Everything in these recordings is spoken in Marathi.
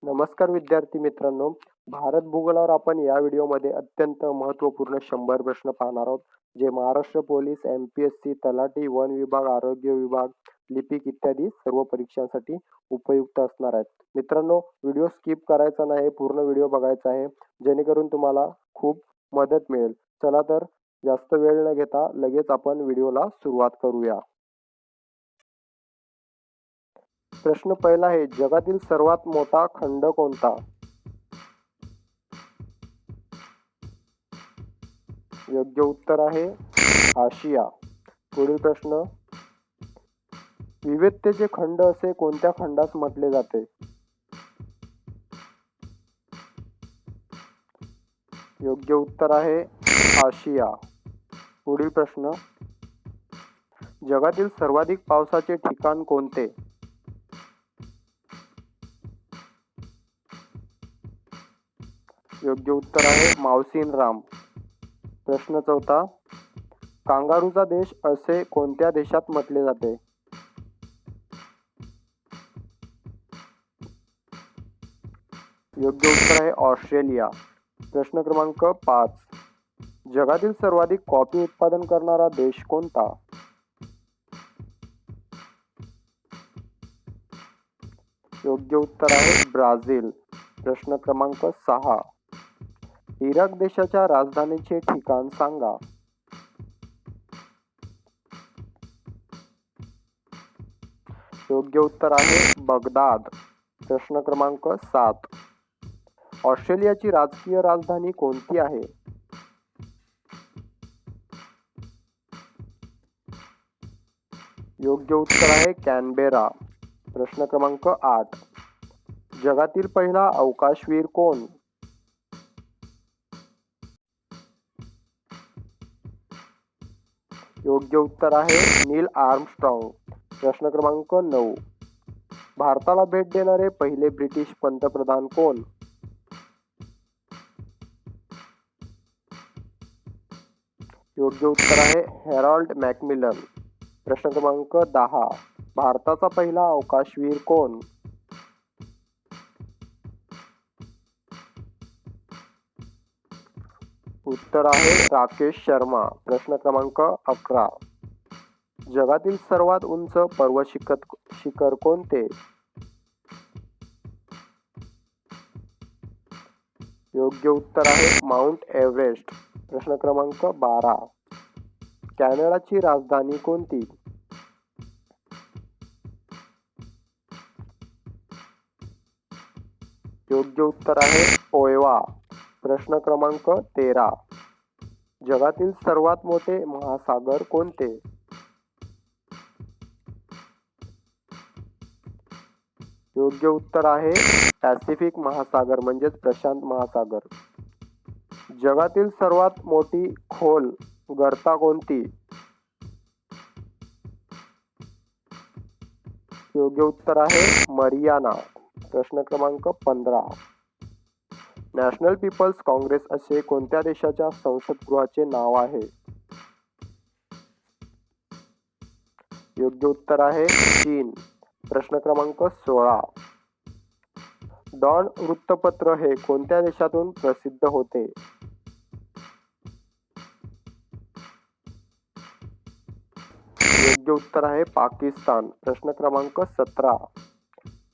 नमस्कार विद्यार्थी मित्रांनो. भारत भूगोलावर आपण या व्हिडिओमध्ये अत्यंत महत्त्वपूर्ण 100 प्रश्न पाहणार आहोत, जे महाराष्ट्र पोलीस, एमपीएससी, तलाठी, वन विभाग, आरोग्य विभाग, लिपिक इत्यादी सर्व परीक्षांसाठी उपयुक्त असणार आहेत. मित्रांनो, व्हिडिओ स्किप करायचा नाही, पूर्ण व्हिडिओ बघायचा आहे, जेणेकरून तुम्हाला खूप मदत मिळेल. चला तर जास्त वेळ न घेता लगेच आपण व्हिडिओला सुरुवात करूया. प्रश्न पहिला आहे, जगातील सर्वात मोठा खंड कोणता? योग्य उत्तर आहे आशिया. पुढील प्रश्न, विविधतेचे खंड असे कोणत्या खंडास म्हटले जाते? योग्य उत्तर आहे आशिया. पुढील प्रश्न, जगातील सर्वाधिक पावसाचे ठिकाण कोणते? योग्य उत्तर आहे मावसीनराम. प्रश्न चौथा, कांगारूचा देश असे कोणत्या देशात म्हटले जाते? योग्य उत्तर आहे ऑस्ट्रेलिया. प्रश्न क्रमांक 5, जगातील सर्वाधिक कॉफी उत्पादन करणारा देश कोणता? योग्य उत्तर आहे ब्राझील. प्रश्न क्रमांक 6, इराक देशाच्या राजधानीचे ठिकाण सांगा. योग्य उत्तर आहे बगदाद. प्रश्न क्रमांक 7, ऑस्ट्रेलियाची राजकीय राजधानी कोणती आहे? योग्य उत्तर आहे कॅनबेरा. प्रश्न क्रमांक 8, जगातील पहिला अवकाशवीर कोण? योग्य उत्तर आहे नील आर्मस्ट्रॉंग. प्रश्न क्रमांक 9, भारताला भेट देणारे पहिले ब्रिटिश पंतप्रधान कोण? योग्य उत्तर आहे हॅरॉल्ड मॅकमिलन. प्रश्न क्रमांक 10, भारताचा पहिला अवकाशवीर कोण? उत्तर आहे राकेश शर्मा. प्रश्न क्रमांक 11, जगातील सर्वात उंच पर्वत शिखर कोणते? योग्य उत्तर आहे माउंट एव्हरेस्ट. प्रश्न क्रमांक 12, कॅनडाची राजधानी कोणती? योग्य उत्तर आहे ओएवा. प्रश्न क्रमांक 13, जगातील सर्वात मोठे महासागर कोणते? योग्य उत्तर आहे पॅसिफिक महासागर म्हणजेच प्रशांत महासागर. जगातील सर्वात मोठी खोल गर्ता कोणती? योग्य उत्तर आहे मरियाना. प्रश्न क्रमांक 15, नॅशनल पीपल्स काँग्रेस असे कोणत्या देशाच्या संसदगृहाचे नाव आहे? योग्य उत्तर आहे चीन. प्रश्न क्रमांक 16, डॉन वृत्तपत्र हे कोणत्या देशातून प्रसिद्ध होते? योग्य उत्तर आहे पाकिस्तान. प्रश्न क्रमांक 17,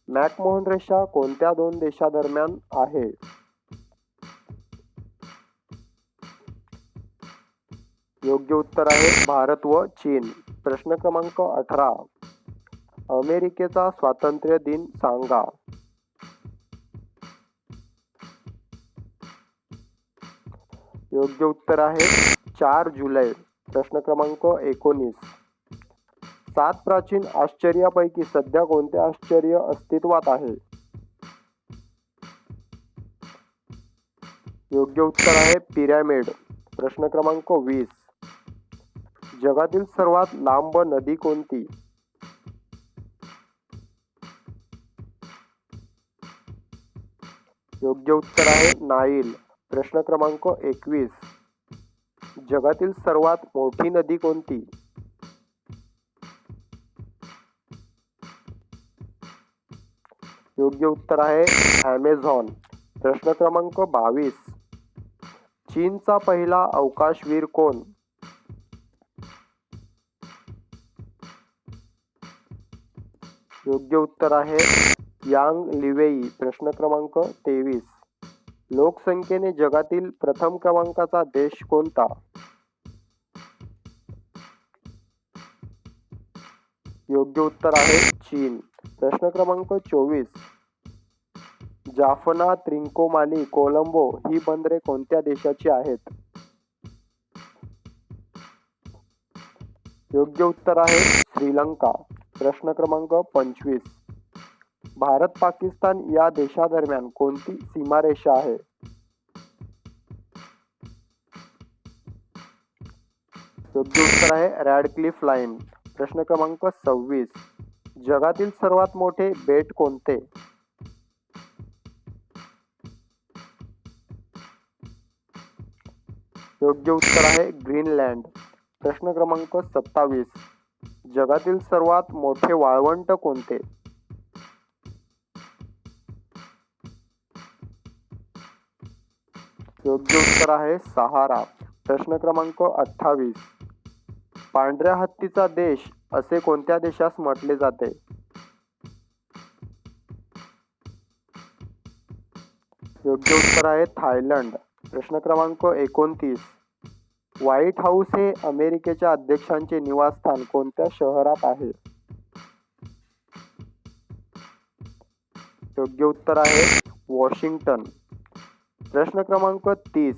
मॅकमोहन रेषा कोणत्या दोन देशादरम्यान आहे? योग्य उत्तर आहे भारत व चीन. प्रश्न क्रमांक 18, अमेरिकेचा स्वातंत्र्य दिन सांगा. योग्य उत्तर आहे 4 जुलै. प्रश्न क्रमांक 19, 7 प्राचीन आश्चर्यापैकी सध्या कोणते आश्चर्य अस्तित्वात आहे? योग्य उत्तर आहे पिरॅमिड. प्रश्न क्रमांक 20, जगातील सर्वात लांब नदी कोणती? योग्य उत्तर आहे नाईल. प्रश्न क्रमांक 21, जगातील सर्वात मोठी नदी कोणती? योग्य उत्तर आहे ॲमेझॉन. प्रश्न क्रमांक 22. चीनचा पहिला अवकाशवीर कोण? योग्य उत्तर आहे यांग लिवेई. प्रश्न क्रमांक 23. लोकसंख्येने जगातील प्रथम क्रमांकाचा देश कोणता? योग्य उत्तर आहे चीन. प्रश्न क्रमांक 24. जाफना, त्रिंकोमाली, कोलंबो ही बंदरे कोणत्या देशाची आहेत? योग्य उत्तर आहे श्रीलंका. प्रश्न क्रमांक 25. भारत पाकिस्तान या देशादरम्यान कोणती सीमारेषा आहे? योग्य उत्तर आहे रॅडक्लिफ लाईन. प्रश्न क्रमांक 26. जगातील सर्वात मोठे बेट कोणते? योग्य उत्तर आहे ग्रीनलँड. प्रश्न क्रमांक 27. जगातील सर्वात मोठे वाळवंट कोणते? योग्य उत्तर आहे सहारा. प्रश्न क्रमांक 28. पांढऱ्या हत्तीचा देश असे कोणत्या देशास म्हटले जाते? योग्य उत्तर आहे थायलंड. प्रश्न क्रमांक 29. व्हाईट हाऊस हे अमेरिकेच्या अध्यक्षांचे निवासस्थान कोणत्या शहरात आहे? योग्य उत्तर आहे वॉशिंग्टन. प्रश्न क्रमांक 30.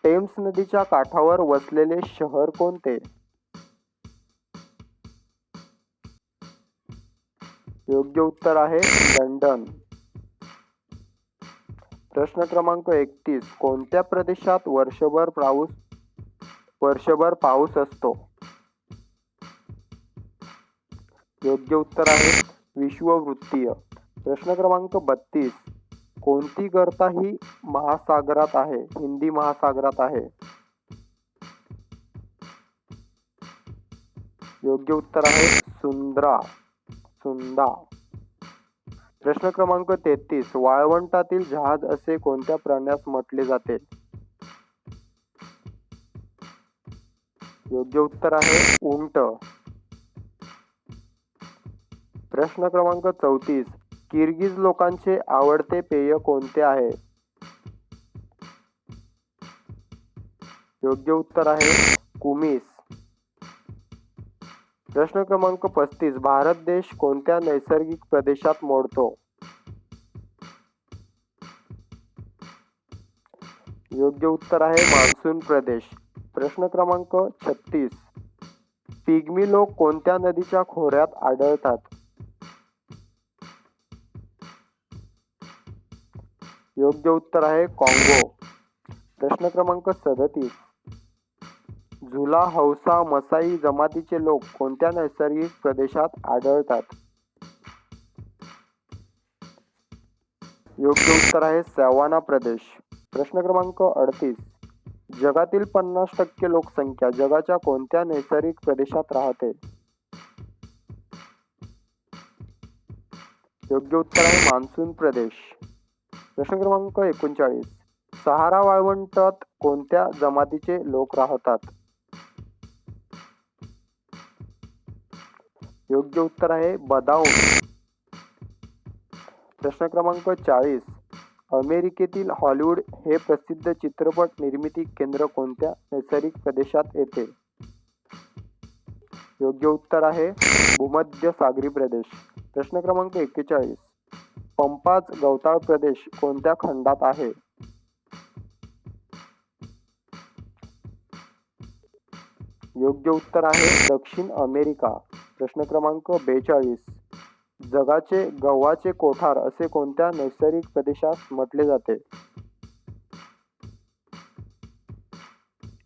टेम्स नदीच्या काठावर वसलेले शहर कोणते? योग्य उत्तर आहे लंडन. प्रश्न क्रमांक 31. कोणत्या प्रदेशात वर्षभर पाऊस असतो? योग्य उत्तर आहे विषुववृत्तीय. प्रश्न क्रमांक 32. कोणती गर्ता ही महासागरात आहे, हिंदी महासागरात आहे? योग्य उत्तर आहे सुंदा. प्रश्न क्रमांक 33. वाळवंटातील जहाज असे कोणत्या प्राण्यास म्हटले जाते? योग्य उत्तर आहे उंट. प्रश्न क्रमांक 34. किर्गिज लोकांचे आवडते पेय कोणते आहे? योग्य उत्तर आहे कुमिस. प्रश्न क्रमांक 35. भारत देश कोणत्या नैसर्गिक प्रदेशात मोडतो? योग्य उत्तर आहे मान्सून प्रदेश. प्रश्न क्रमांक 36. पिग्मी लोक कोणत्या नदीच्या खोऱ्यात आढळतात? योग्य उत्तर आहे कॉंगो. प्रश्न क्रमांक 37. झुला, हौसा, मसाई जमातीचे लोक कोणत्या नैसर्गिक प्रदेशात आढळतात? योग्य उत्तर आहे सॅवाना प्रदेश. प्रश्न क्रमांक 38. जगातील 50% लोकसंख्या जगाच्या कोणत्या नैसर्गिक प्रदेशात राहते? योग्य उत्तर आहे मान्सून प्रदेश. प्रश्न क्रमांक 39. सहारा वाळवंटात कोणत्या जमातीचे लोक राहतात? योग्य उत्तर आहे बदाऊन. प्रश्न क्रमांक 40. अमेरिकेतील हॉलिवूड हे प्रसिद्ध चित्रपट निर्मिती केंद्र कोणत्या नैसर्गिक प्रदेशात येते? योग्य उत्तर आहे भूमध्य सागरी प्रदेश. प्रश्न क्रमांक 41. पंपाज गवताळ प्रदेश कोणत्या खंडात आहे? योग्य उत्तर आहे दक्षिण अमेरिका. प्रश्न क्रमांक 42. जगाचे गव्हाचे कोठार असे कोणत्या नैसर्गिक प्रदेशास म्हटले जाते?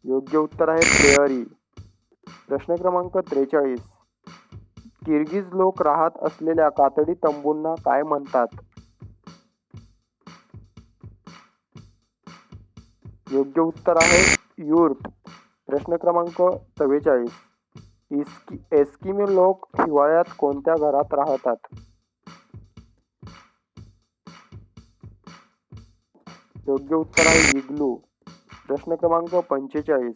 योग्य उत्तर आहे प्रेअरी. प्रश्न क्रमांक 43. किर्गिज लोक राहत असलेल्या कातडी तंबूंना काय म्हणतात? योग्य उत्तर आहे युर्ट. प्रश्न क्रमांक 44. एस्किमो लोक हिवाळ्यात कोणत्या घरात राहतात? योग्य उत्तर आहे इग्लू. प्रश्न क्रमांक 45.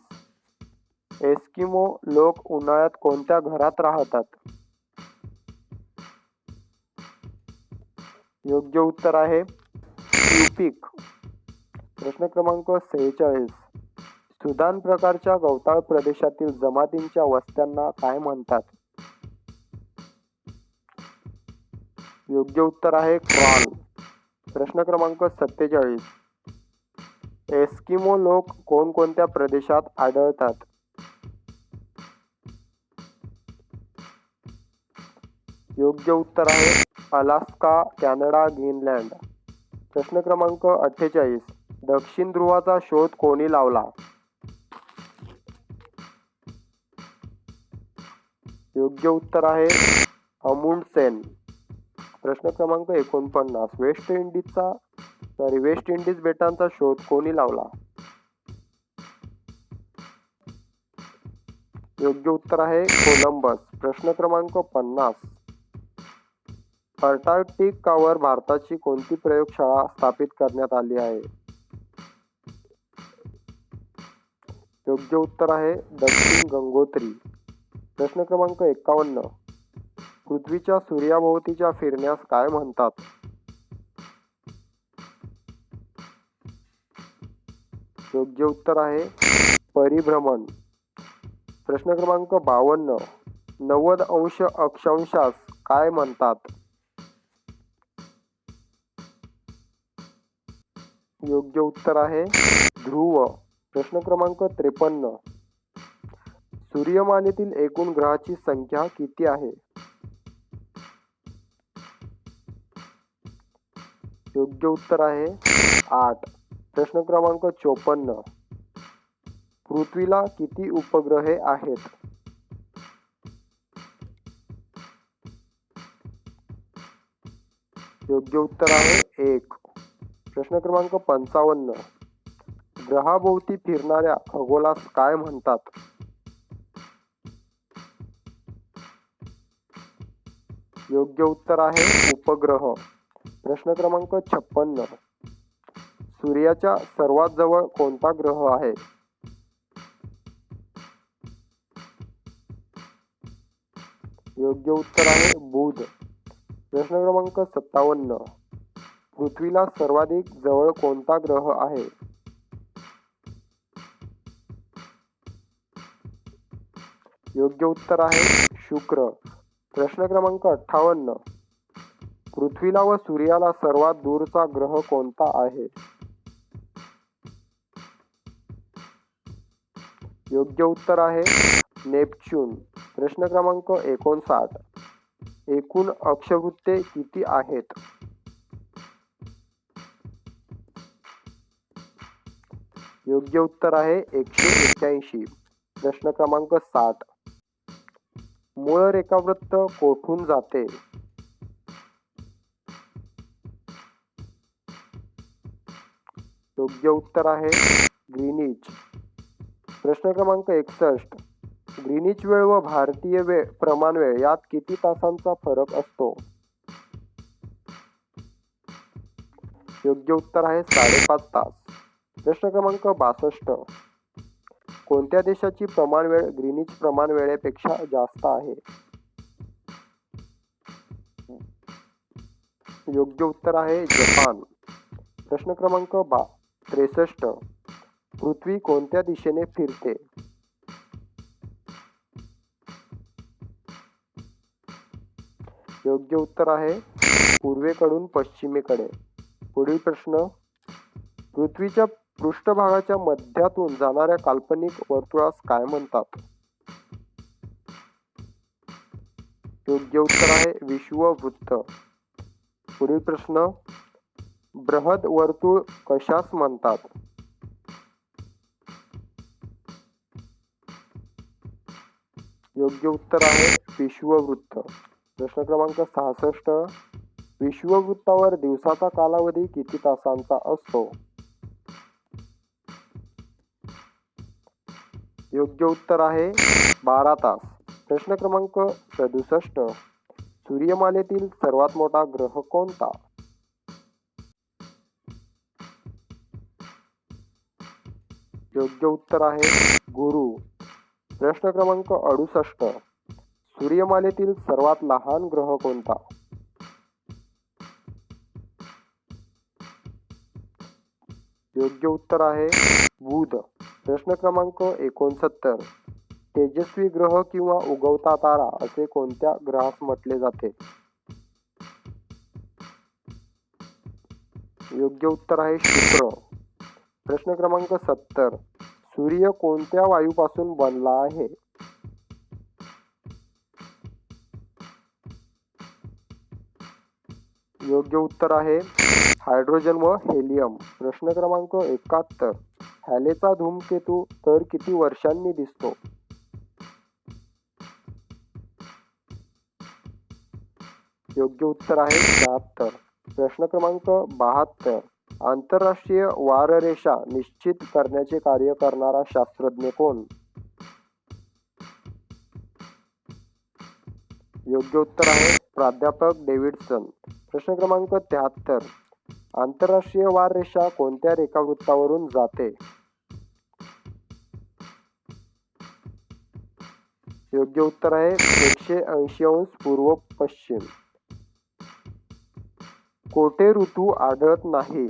एस्किमो लोक उन्हाळ्यात कोणत्या घरात राहतात? योग्य उत्तर आहे ट्यूपिक. प्रश्न क्रमांक 46. सुदान प्रकारच्या गवताळ प्रदेशातील जमातींच्या वस्त्यांना काय म्हणतात? योग्य उत्तर आहे क्रॉल. प्रश्न क्रमांक 47. एस्किमो लोक कोणकोणत्या प्रदेशात आढळतात? योग्य उत्तर आहे अलास्का, कॅनडा, ग्रीनलँड. प्रश्न क्रमांक 48. दक्षिण ध्रुवाचा शोध कोणी लावला? योग्य उत्तर आहे अमुंडसेन. प्रश्न क्रमांक 49. वेस्ट इंडिज बेटांचा शोध कोणी लावला? योग्य उत्तर आहे कोलंबस. प्रश्न क्रमांक 50. अंटार्क्टिकावर भारताची कोणती प्रयोगशाळा स्थापित करण्यात आली आहे? योग्य उत्तर आहे दक्षिण गंगोत्री. प्रश्न क्रमांक 51. पृथ्वीच्या सूर्याभोवतीच्या फिरण्यास काय म्हणतात? योग्य उत्तर आहे परिभ्रमण. प्रश्न क्रमांक 52. 90 अंश अक्षांशास काय म्हणतात? योग्य उत्तर आहे ध्रुव. प्रश्न क्रमांक 53. सूर्यमालेतील एकूण ग्रहाची संख्या किती आहे? योग्य उत्तर आहे 8. प्रश्न क्रमांक 54. पृथ्वीला किती उपग्रहे आहेत? योग्य उत्तर आहे 1. प्रश्न क्रमांक 55. ग्रहाभोवती फिरणाऱ्या खगोलास काय म्हणतात? योग्य उत्तर आहे उपग्रह. प्रश्न क्रमांक 56. सूर्याच्या सर्वात जवळ कोणता ग्रह आहे? योग्य उत्तर आहे बुध. प्रश्न क्रमांक 57. पृथ्वीला सर्वाधिक जवळ कोणता ग्रह आहे? योग्य उत्तर आहे शुक्र. प्रश्न क्रमांक 58. पृथ्वीला व सूर्याला सर्वात दूरचा ग्रह कोणता आहे? योग्य उत्तर आहे नेपच्यून. प्रश्न क्रमांक 59. एकूण अक्षवृत्ते किती आहेत? योग्य उत्तर आहे 181. प्रश्न क्रमांक 60. मूळ रेखावृत्त कोठून जाते? योग्य उत्तर आहे ग्रीनिच. प्रश्न क्रमांक 61. ग्रीनिच वेळ व भारतीय वेळ प्रमाण वेळ यात किती तासांचा फरक असतो? योग्य उत्तर आहे 5.5 तास. प्रश्न क्रमांक 62. कोणत्या देशाची प्रमाण वेळ ग्रीनिच प्रमाण वेळेपेक्षा जास्त आहे? योग्य उत्तर आहे जपान. प्रश्न क्रमांक 63. पृथ्वी कोणत्या दिशेने फिरते? योग्य उत्तर आहे पूर्वेकडून पश्चिमेकडे. पुढील प्रश्न. पृथ्वीच्या पृष्ठभागाच्या मध्यातून जाणाऱ्या काल्पनिक वर्तुळास काय म्हणतात? योग्य उत्तर आहे विषुववृत्त. पुढील प्रश्न. बृहद वर्तुळ कशास म्हणतात? योग्य उत्तर आहे विषुववृत्त. प्रश्न क्रमांक 66. विषुववृत्तावर दिवसाचा कालावधी किती तासांचा असतो? योग्य उत्तर आहे 12 तास. प्रश्न क्रमांक 67. सूर्यमालेतील सर्वात मोठा ग्रह कोणता? योग्य उत्तर आहे गुरु. प्रश्न क्रमांक 68. सूर्यमालेतील सर्वात लहान ग्रह कोणता? योग्य उत्तर आहे बुध. प्रश्न क्रमांक 69. तेजस्वी ग्रह किंवा उगवता तारा असे कोणत्या ग्रहास म्हटले जाते? योग्य उत्तर आहे शुक्र. प्रश्न क्रमांक 70. सूर्य कोणत्या वायूपासून बनला आहे? योग्य उत्तर आहे हायड्रोजन व हेलियम. प्रश्न क्रमांक 71. हॅलेचा धूमकेतू तर किती वर्षांनी दिसतो? योग्य उत्तर आहे 76. प्रश्न क्रमांक 72. आंतरराष्ट्रीय वाररेषा निश्चित करण्याचे कार्य करणारा शास्त्रज्ञ कोण? योग्य उत्तर आहे प्राध्यापक डेव्हिडसन. प्रश्न क्रमांक 73. आंतरराष्ट्रीय वाररेषा कोणत्या रेखावृत्तावरून जाते? योग्य उत्तर आहे 180 अंश पूर्व पश्चिम. कोठे ऋतू आढळत नाही?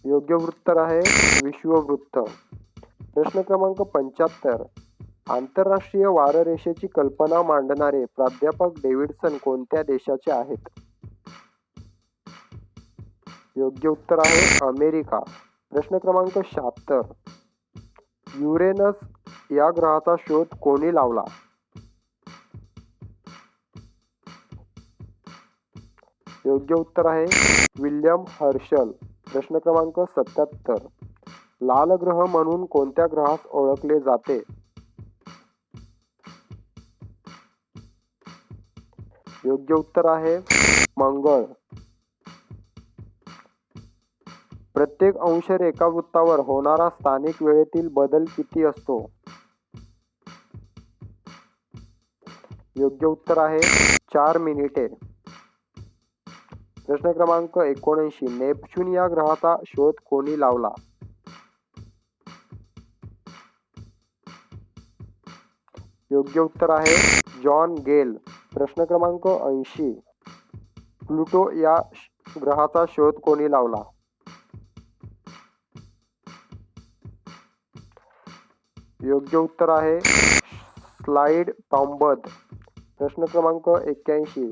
योग्य उत्तर आहे विषुववृत्त. प्रश्न क्रमांक 75. आंतरराष्ट्रीय वाररेषेची कल्पना मांडणारे प्राध्यापक डेव्हिडसन कोणत्या देशाचे आहेत? योग्य उत्तर आहे अमेरिका. प्रश्न क्रमांक 76. युरेनस या ग्रहाचा शोध कोणी लावला? योग्य उत्तर आहे विल्यम हर्शल. प्रश्न क्रमांक 77. लाल ग्रह म्हणून कोणत्या ग्रहास ओळखले जाते? योग्य उत्तर आहे मंगळ. प्रत्येक अंश रेखावृत्तावर होणारा स्थानिक वेळेतील बदल किती असतो? योग्य उत्तर आहे 4 मिनिटे. प्रश्न क्रमांक 79. नेपच्यून या ग्रहाचा शोध कोणी लावला? योग्य उत्तर आहे जॉन गेल. प्रश्न क्रमांक 80. प्लुटो या ग्रहाचा शोध कोणी लावला? योग्य उत्तर आहे स्लाइड टॉम्बर्ग. प्रश्न क्रमांक 81.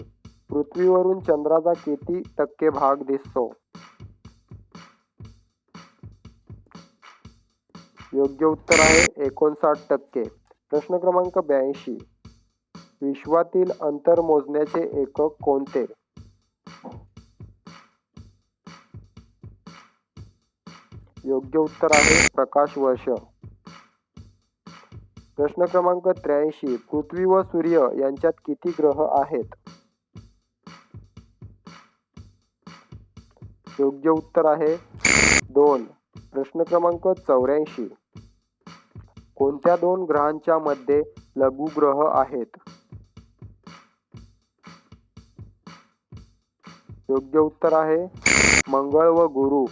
पृथ्वीवरून चंद्राचा किती टक्के भाग दिसतो? योग्य उत्तर आहे 59%. प्रश्न क्रमांक 82. विश्वातील अंतर मोजण्याचे एकक कोणते? योग्य उत्तर आहे प्रकाश वर्ष. प्रश्न क्रमांक 83. पृथ्वी व सूर्य यांच्यात किती ग्रह आहेत? योग्य उत्तर आहे 2. प्रश्न क्रमांक 84. कोणत्या 2 ग्रहांच्या मध्ये लघुग्रह आहेत? योग्य उत्तर आहे मंगळ व गुरु.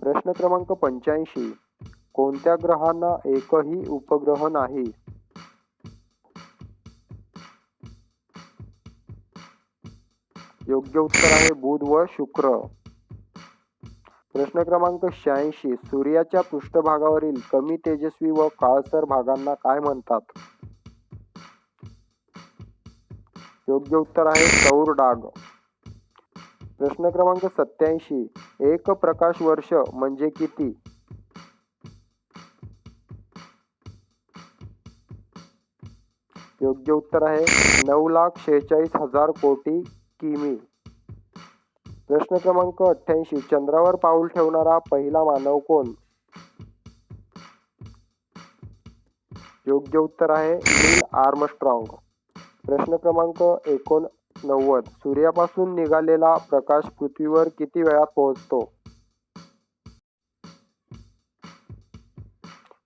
प्रश्न क्रमांक 85. कोणत्या ग्रहांना एकही उपग्रह नाही? योग्य उत्तर आहे बुध व शुक्र. प्रश्न क्रमांक 86. सूर्याच्या पृष्ठभागावरील कमी तेजस्वी व काळसर भागांना काय म्हणतात? योग्य उत्तर आहे सौर डाग. प्रश्न क्रमांक 87. एक प्रकाश वर्ष म्हणजे किती? योग्य उत्तर आहे 9,46,000 कोटी किमी. प्रश्न क्रमांक 88. चंद्रावर पाऊल ठेवणारा पहिला मानव कोण? योग्य उत्तर आहे नील आर्मस्ट्रॉंग. प्रश्न क्रमांक 89. सूर्यापासून निघालेला प्रकाश पृथ्वीवर किती वेळात पोहोचतो?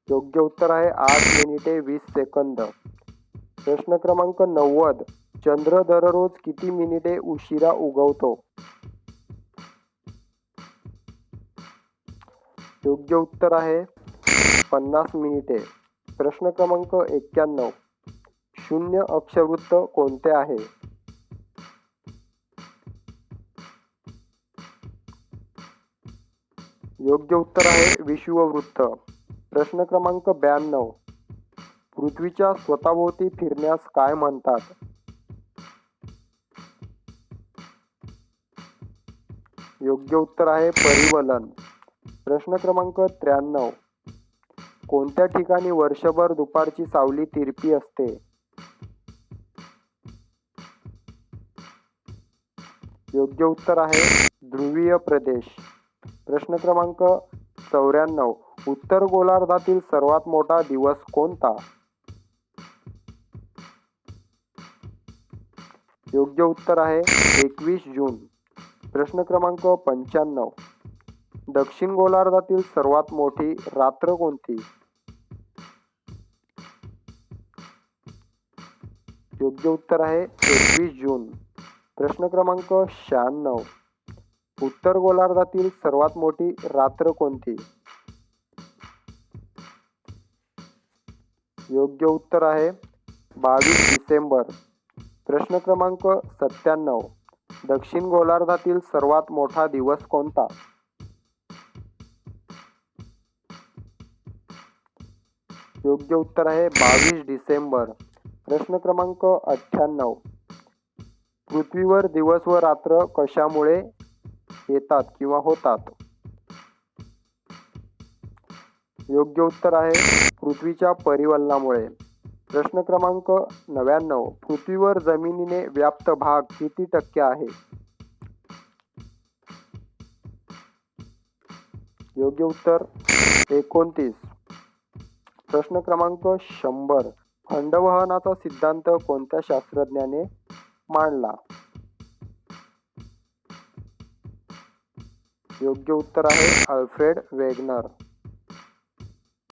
योग्य उत्तर आहे 8 मिनिटे 20 सेकंद. प्रश्न क्रमांक 90. चंद्र दररोज किती मिनिटे उशिरा उगवतो? योग्य उत्तर आहे 50 मिनिटे. प्रश्न क्रमांक 91. शून्य अक्षवृत्त कोणते आहे? योग्य उत्तर आहे विषुववृत्त. प्रश्न क्रमांक 92. पृथ्वीच्या स्वतःभोवती फिरण्यास काय म्हणतात? योग्य उत्तर आहे परिवलन. प्रश्न क्रमांक 93. कोणत्या ठिकाणी वर्षभर दुपारची सावली तिरपी असते? योग्य उत्तर आहे ध्रुवीय प्रदेश. प्रश्न क्रमांक 94. उत्तर गोलार्धातील सर्वात मोठा दिवस कोणता? योग्य उत्तर आहे 21 जून. प्रश्न क्रमांक 95. दक्षिण गोलार्धातील सर्वात मोठी रात्र कोणती? योग्य उत्तर आहे 21 जून. प्रश्न क्रमांक 96. उत्तर गोलार्धातील सर्वात मोठी रात्र कोणती? योग्य उत्तर आहे 22 डिसेंबर. प्रश्न क्रमांक 97. दक्षिण गोलार्धातील सर्वात मोठा दिवस कोणता? योग्य उत्तर आहे 22 डिसेंबर. प्रश्न क्रमांक 98. पृथ्वीवर दिवस व रात्र कशामुळे येतात किंवा होतात? योग्य उत्तर आहे पृथ्वीच्या परिवलनामुळे. प्रश्न क्रमांक 99. पृथ्वीवर जमिनीने व्याप्त भाग किती टक्के आहे? योग्य उत्तर 29. प्रश्न क्रमांक 100. खंडवहनाचा सिद्धांत कोणत्या शास्त्रज्ञाने मांडला? योग्य उत्तर आहे अल्फ्रेड वेगनर.